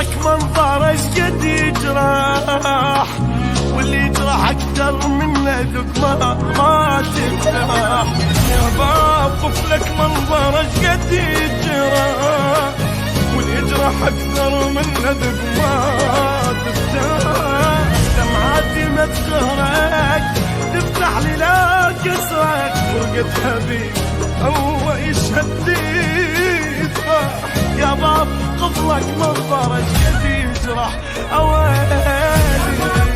قبلك منظر ايش قد يجرح، واللي يجرح اكثر منه ذوق ما تفتح. يا باب قبلك منظر ايش قد يجرح، واللي يجرح اكثر منه ذوق ما تفتح. دمعاتي ما تغرق تفتح لي لا كسرك، فرقة حبيب هو يشهد لي يفرح. يا باب قبلك منظر ايش قد يجرح، اويلي